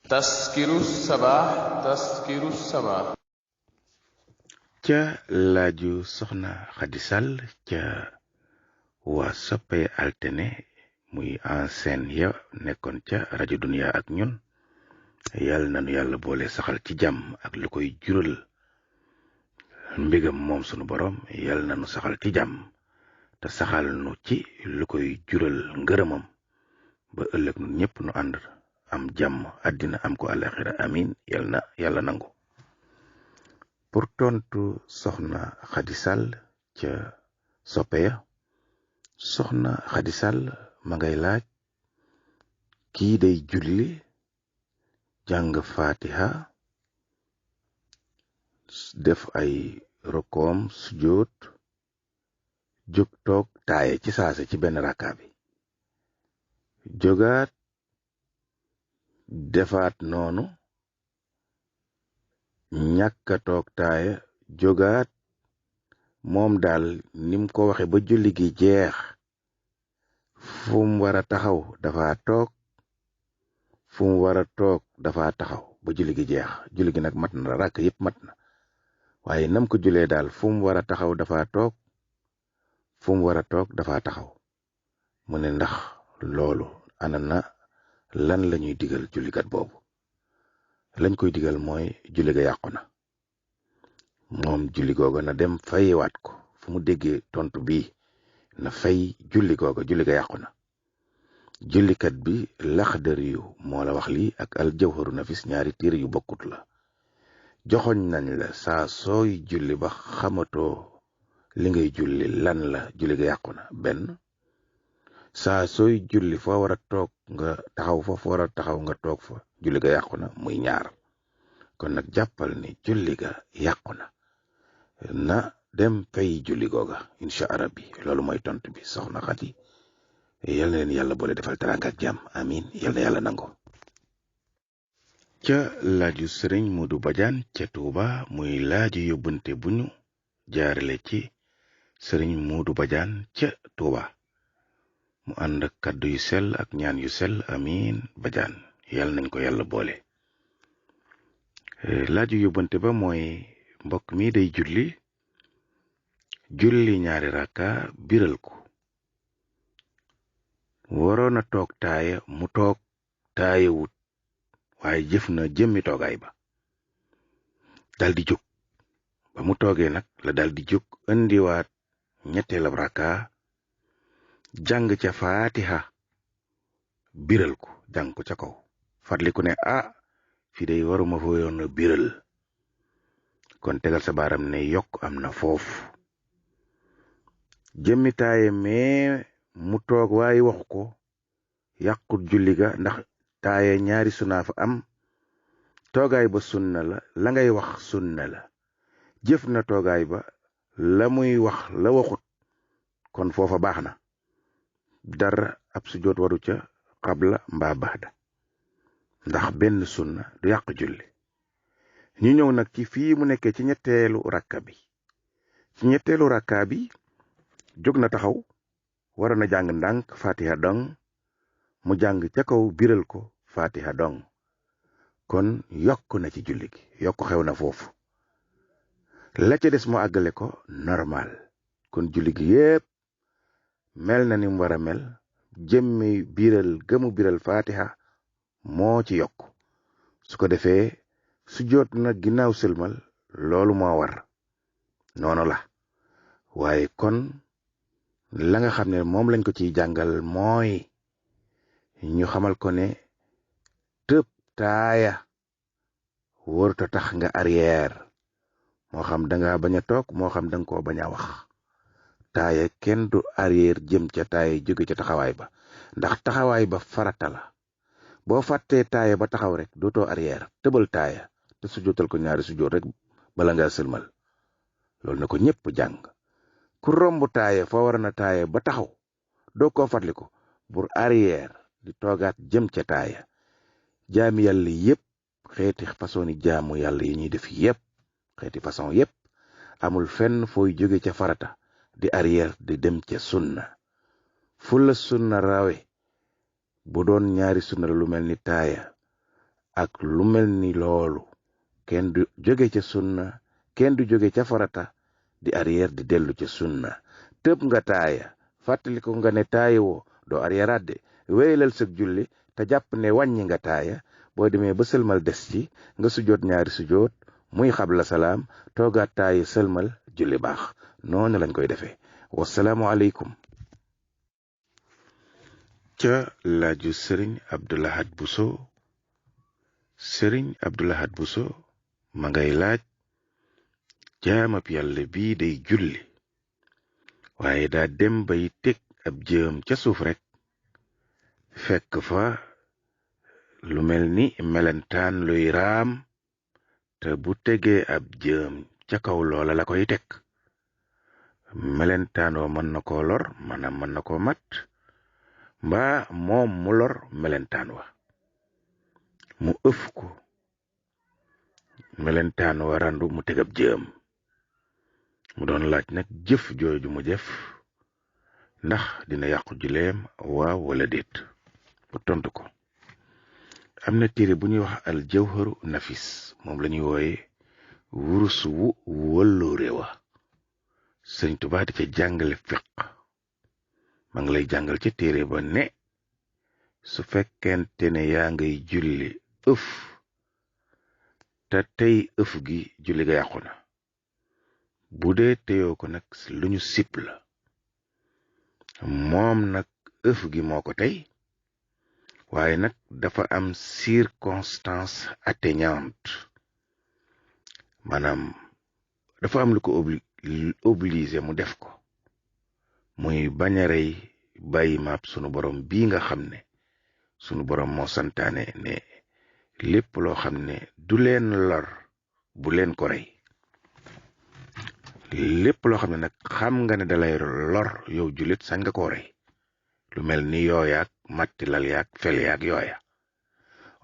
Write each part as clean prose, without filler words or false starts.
taskiru sabaax ca laaju soxna Xadi Sall ca waa soppe altine muy enseigne ya nekkoon ca rajo Dunya ak ñun yàlla nanu yàlla boole saxal ci jàmm ak lu koy jural mbégam moom sunu borom yàlla nanu saxal ci jàmm te saxal nu ci lu koy jural ngërëmam ba ëllëg nun ñëpp nu ànd am jàmm àddina am ko àlaxira amin yàlla nangu. pour tontu soxna Xadi Sall ca soppe ya soxna Xadi Sall ma ngay laaj kii day julli jàng fatiha def ay rokoom sujjóot jóg toog taaye ci saase ci benn rakka bi jógaat defaat noonu ñàkka toog taaya jógaat moom daal nim ko waxe ba julli gi jeex fu mu war a taxaw dafa toog fu mu war a toog dafa taxaw ba julli gi jeex julli gi nag mat na rakk yépp mat na waaye nam ko julee daal fu mu war a taxaw dafa toog fu mu war a toog dafa taxaw mu ne ndax loolu ana na lan lañuy digal jullikat boobu lañ koy digal mooy julli ga yàqu na moom julli googa na dem fayewaat ko fu mu déggee tontu bii na fay julli googa julli ga yàqu na jullikat bi Laxdari yu moo la wax lii ak al jawharu nafis ñaari téere yu bokkut la joxoñ nañ la saa sooy julli ba xamatoo li ngay julli lan la julli ga yàqu na benn saa sooy julli foo war a toog nga taxaw fa foo war a taxaw nga toog fa julli ga yàqu na muy ñaar kon nag jàppal ni julli ga yàqu na dem fay julli googa incha allah bi loolu mooy tontu bi soxna Xadi yal na leen yàlla boole defal teraanga ak jàmm amin yal na yàlla nango. ca laaju sëriñ Mudu Bajaan ca Tuuba muy laaju yóbbante bu ñu jaarale ci sëriñ Mudu Bajaan ca Tuuba mu ànd ak kàddu yu sell ak ñaan yu sell amin Bajaan yàlla nañ ko yàlla boole. laaju yóbbante ba mooy mbokk mi day julli ñaari rakka biral ko waroon a toog taaya mu toog taaya wut waaye jëf na jëmmi toogaay ba daldi jóg ba mu toogee nag la daldi jóg indiwaat ñetteelab rakka jàng ca faatiha biral ko jàng ko ca kaw fàttaliku ne fi day waruma fa yoon biral kon tegal sa baaram ne yokk am na foofu jëmmi taaye mais mu toog waaye waxu ko yàqut julli ga ndax taaye ñaari sunna fa am toogaay ba sunna la ngay wax sunna la jëf na toogaay ba la muy wax la waxut kon foofa baax na dara ab sujjóot waru ca xabla mbaa baxda ndax benn sunna du yàq julli ñu ñëw nag ci fii mu nekkee ci ñetteelu rakka bi jóg na taxaw war na jàng ndànk fatiha dong mu jàng ca kaw biral ko fatiha dong kon yokk na ci julli gi yokk xew na foofu la ca des mu àggale ko normal kon julli gi yépp mel na ni mu war a mel jëmmi biral gëmu biral fatiha moo ci yokk su ko defee su jot na ginnaaw sëlmal loolu moo war noonu la waaye kon la nga xam ne moom lañ ko ciy jàngal mooy ñu xamal ko ne tëb taaya wërta tax nga arrière moo xam danga bañ a toog moo xam danga koo bañ a wax taaya kenn du arrière jëm ca taaya jóge ca taxawaay ba ndax taxawaay ba farata la boo fàttee taaya ba taxaw rek dootoo arrière tëbal taaya te sujootal ko ñaari sujoot rek bala ngaa sëlmal loolu na ko ñépp jàng ku romb taaya fa war na taaya ba taxaw doo koo fàttali ko pour arrière di toogaat jëm ca taaya jaami yàlla yépp xeeti façon ni jaamu yàlla yi ñuy def yépp xeeti façon yépp amul fenn fooy jóge ca farata di arrière di dem ca sunna fu la sunna rawe bu doon ñaari sunna la lu mel ni taaya ak lu mel ni loolu kenn du jóge ca sunna kenn du jóge ca farata di arrière di dellu ca sunna. tëb nga taaya fàttali ko nga ne taaya woo doo arrière adde wéyalal sëg julli te jàpp ne wàññi nga taaya boo demee ba sëlmal des ci nga sujoot ñaari sujoot muy xabla salaam toogaat taaya sëlmal julli baax. noonu lañ koy defee. wasalaamu aleykum. ca laaju sëriñ Abdoulahad Bousso. sëriñ Abdoulahad Bousso ma ngay laaj jaamab yàlla bii day julli waaye daa dem bay teg ab jëm ca suuf rekk fekk fa lu mel ni melentaan luy raam te bu tegee ab jëm ca kaw loola la koy teg. melentaan wa mën na koo lor maanaam mën na koo mat mbaa moom mu lor melentaan wa mu ëf ko melentaan wa randu mu teg ab jëm. mu doon laaj nag jëf jooju mu jëf ndax dina yàqu juleem waaw wala déet. bu tontu ko am na téere bu ñuy wax al jawharu nafis moom lañuy wooye wurus wu wëlloore wa. sëñ Tuubaa di ca jàngale fiq ma ngi lay jàngal ca téere ba ne su fekkente ne yaa ngay julli ëf te tey ëf gi julli ga yàqu na. bu dee teyoo ko nag lu ñu sip la moom nag ëf gi moo ko tey waaye nag dafa am circonstance atténuante maanaam dafa am lu ko obligé mu def ko muy bañ a rey bàyyi maap sunu borom bii nga xam ne sunu borom moo santaane ne lépp loo xam ne du leen lor bu leen ko rey. lépp loo xam ne nag xam nga ne dalay lor yow jullit sañ nga koo rey lu mel ni yooyaak matti lal yaak fel yaak yooya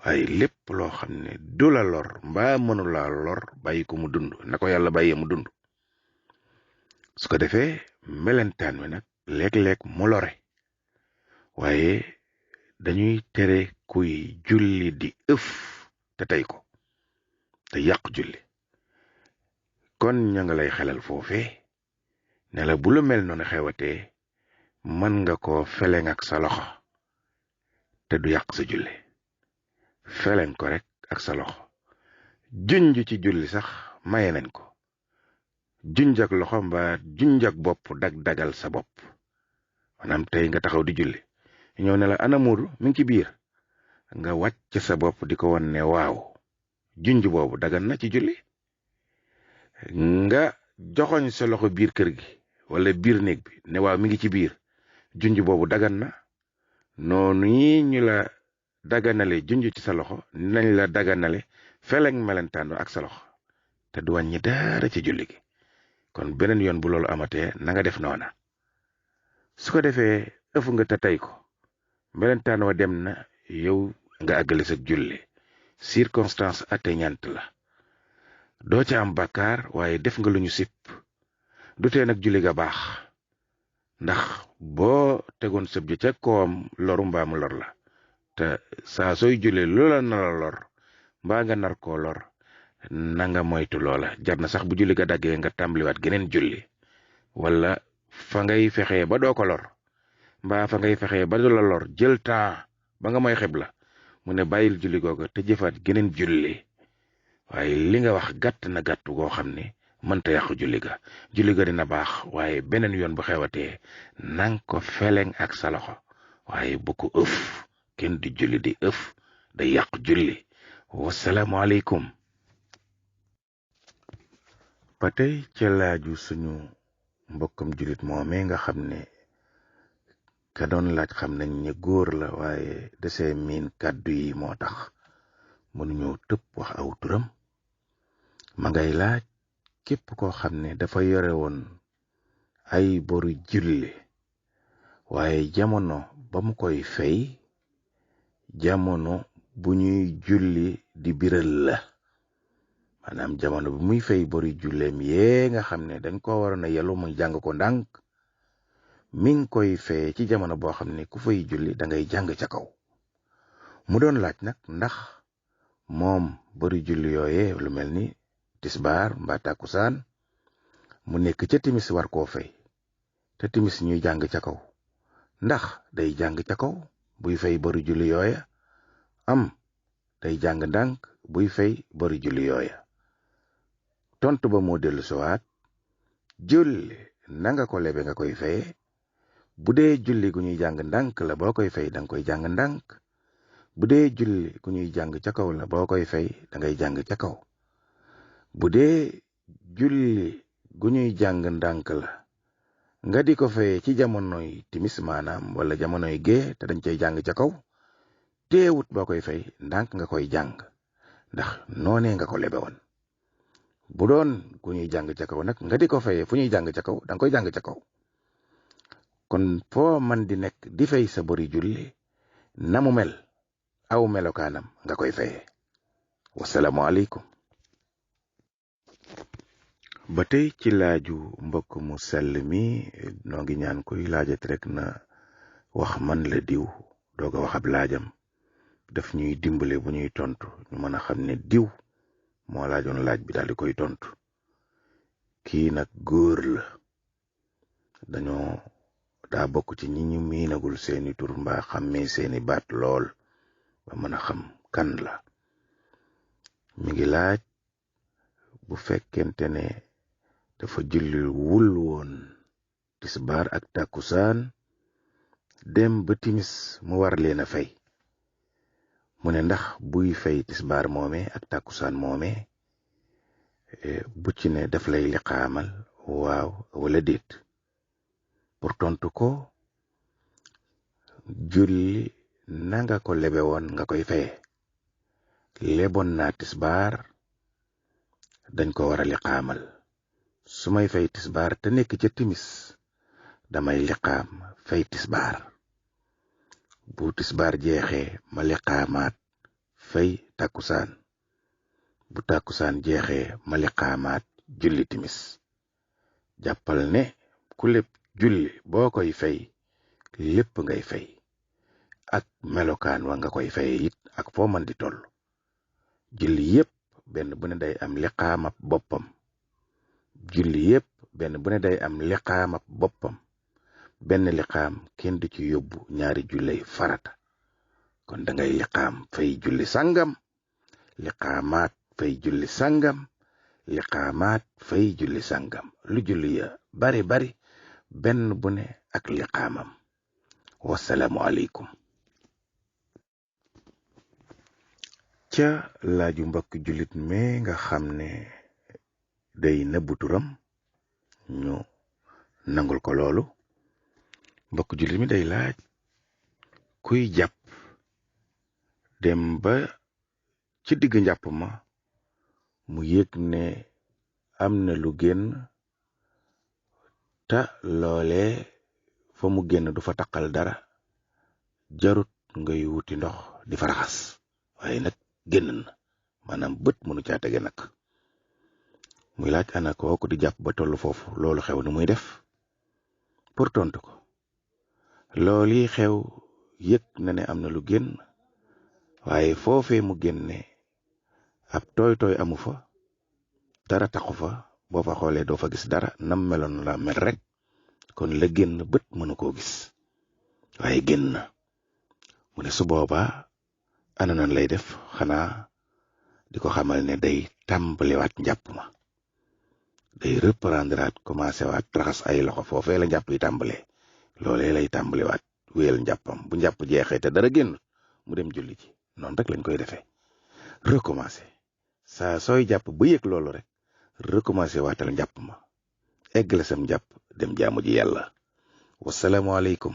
waaye lépp loo xam ne du la lor mbaa mënu la lor bàyyi ko mu dund na ko yàlla bàyyee mu dund. su ko defee melentaan wi nag léeg-léeg mu lore waaye dañuy tere kuy julli di ëf te tey ko te yàq julli. kon ña nga lay xelal foofee ne la bu lu mel noonu xewatee mën nga ko feleng ak sa loxo te du yàq sa julli. feleng ko rek ak sa loxo junj ci julli sax maye nañ ko. junj ak loxo mbaa junj ak bopp dag-dagal sa bopp maanaam tey nga taxaw di julli ñëw ne la ana Moodu mi ngi ci biir nga wàcc sa bopp di ko won ne waaw junj boobu dagan na ci julli. nga joxoñ sa loxo biir kër gi wala biir néeg bi ne waaw mi ngi ci biir junj boobu dagan na. noonu ñu la daganale junj ci sa loxo nañ la daganale feleng melentaan ak sa loxo te du wàññi dara ci julli gi. kon beneen yoon bu loolu amatee na nga def noona. su ko defee ëfu nga te tey ko melentaan wa dem na yow nga àggale sa julli circonstance atténuante la doo ca am bàkkaar waaye def nga lu ñu sip du tee nag julli ga baax ndax boo tegoon sëb ji ca kawam loru mbaa mu lor la te saa sooy julli loola na la lor mbaa nga nar koo lor na nga moytu loola. jar na sax bu julli ga daggee nga tàmbaliwaat geneen julli wala fa ngay fexee ba doo ko lor mbaa fa ngay fexee ba du la lor jël temps ba nga mooy xibla mu ne bàyyil julli googa te jëfaat geneen julli waaye li nga wax gàtt na gàtt goo xam ne mënta yàqu julli ga dina baax waaye beneen yoon bu xewatee nang ko feleng ak sa loxo waaye bu ko ëf kenn di julli di ëf day yàqu julli. wasalaamu aleykum. ba tey ca laaju suñu mbokkam jullit moomee nga xam ne ka doon laaj xam nañ ne góor la waaye desee miin kàddu yi moo tax mënuñoo tëpp wax aw turam. ma ngay laaj képp koo xam ne dafa yore woon ay boru julli waaye jamono ba mu koy fay jamono bu ñuy julli di biral la maanaam jamono bu muy fay boru julleem yee nga xam ne dañ ko waroon a yelu muy jàng ko ndànk mi ngi koy fay ci jamono boo xam ne ku fay julli da ngay jàng ca kaw. mu doon laaj nag ndax moom bari julli yooye lu mel ni tisbaar mbaa tàkkusaan mu nekk ca timis war koo fay te timis ñuy jàng ca kaw ndax day jàng ca kaw buy fay bari julli yooya am day jàng ndànk buy fay bari julli yooya tontu ba moo dellu siwaat julli nanga ko lebe nga koy faye bu dee julli gu ñuy jàng ndànk la boo koy fay danga koy jàng ndànk bu dee julli gu ñuy jàng ca kaw la boo koy fay dangay jàng ca kaw bu dee julli gu ñuy jàng ndànk la nga di ko faye ci jamonoy timis maanaam wala jamonoy gee te dañ cay jàng ca kaw teewut boo koy fay ndànk nga koy jàng ndax noonee nga ko lebe woon bu doon gu ñuy jàng ca kaw nag nga di ko faye fu ñuy jàng ca kaw danga koy jàng ca kaw kon foo man di nekk di fay sa bori julli na mu mel aw melokaanam nga koy faye wasalaamu aleykum ba tey ci laaju mbokk mu sell mi noo ngi ñaan koy laajat rek na wax man la diw doog a wax ab laajam daf ñuy dimbale bu ñuy tontu ñu mën a xam ne diw moo laajoon laaj bi daal di koy tontu kii nag góor la daa bokk ci ñi ñu miinagul seeni tur mbaa xàmmee seeni baat lool ba mën a xam kan la mi ngi laaj bu fekkente ne dafa julli wul woon tisbaar ak tàkkusaan dem ba timis mu war leen a fay mu ne ndax buy fay tisbaar moome ak tàkkusaan moome bu ci ne daf lay liqaamal waaw wala déet pour tontu ko julli nanga ko lebe woon nga koy faye leboon naa tisbaar dañ ko war a liqaamal su may fay tisbaar te nekk ca timis damay liqaam fay tisbaar bu tisbaar jeexee ma liqaamaat fay tàkkusaan bu tàkkusaan jeexee ma liqaamaat julli timis jàppal ne ku lépp julli boo koy fay lépp ngay fay ak melokaan wa nga koy faye it ak foo man di toll julli yépp benn bu ne day am liqaamab boppam julli yépp benn bu ne day am liqaamab boppam benn liqaam kenn du ci yóbbu ñaari julley farata kon dangay liqaam fay julli sangam liqaamaat fay julli sangam liqaamaat fay julli sangam lu julli ya bari bari benn bu ne ak liqaamam wasalaamu aleykum ca laaju mbokk jullit me nga xam ne day nëbbu turam ñu nangul ko loolu mbokk jullit mi day laaj kuy jàpp dem ba ci digg njàpp ma mu yëg ne am na lu génn ta loole fa mu génn du fa taqal dara jarut ngay wuti ndox di fa raxas waaye nag génn na maanaam bët mënu caa tege nag muy laaj ana kooku di jàpp ba tollu foofu loolu xew ni muy def pour tontu ko loolu yi xew yëg na ne am na lu génn waaye foofee mu génne ab tooy tooy amu fa dara taxu fa boo fa xoolee doo fa gis dara nam meloon la mel rek kon la génn bët mënu koo gis waaye génn na mu ne su boobaa ana nan lay def xanaa di ko xamal ne day tàmbaliwaat njàpp ma day reprendre waat commencé waat raxas ay loxo foofee la njàpp yi tàmbalee loolee lay tàmbaliwaat wéyal njàppam bu njàpp jeexee te dara génn mu dem julli ji noonu rek lañ koy defee recommencer saa sooy jàpp ba yëg loolu rek recommencer waatal njàpp ma eggale sam njàpp dem jaamu ji yàlla wasalaamu aleykum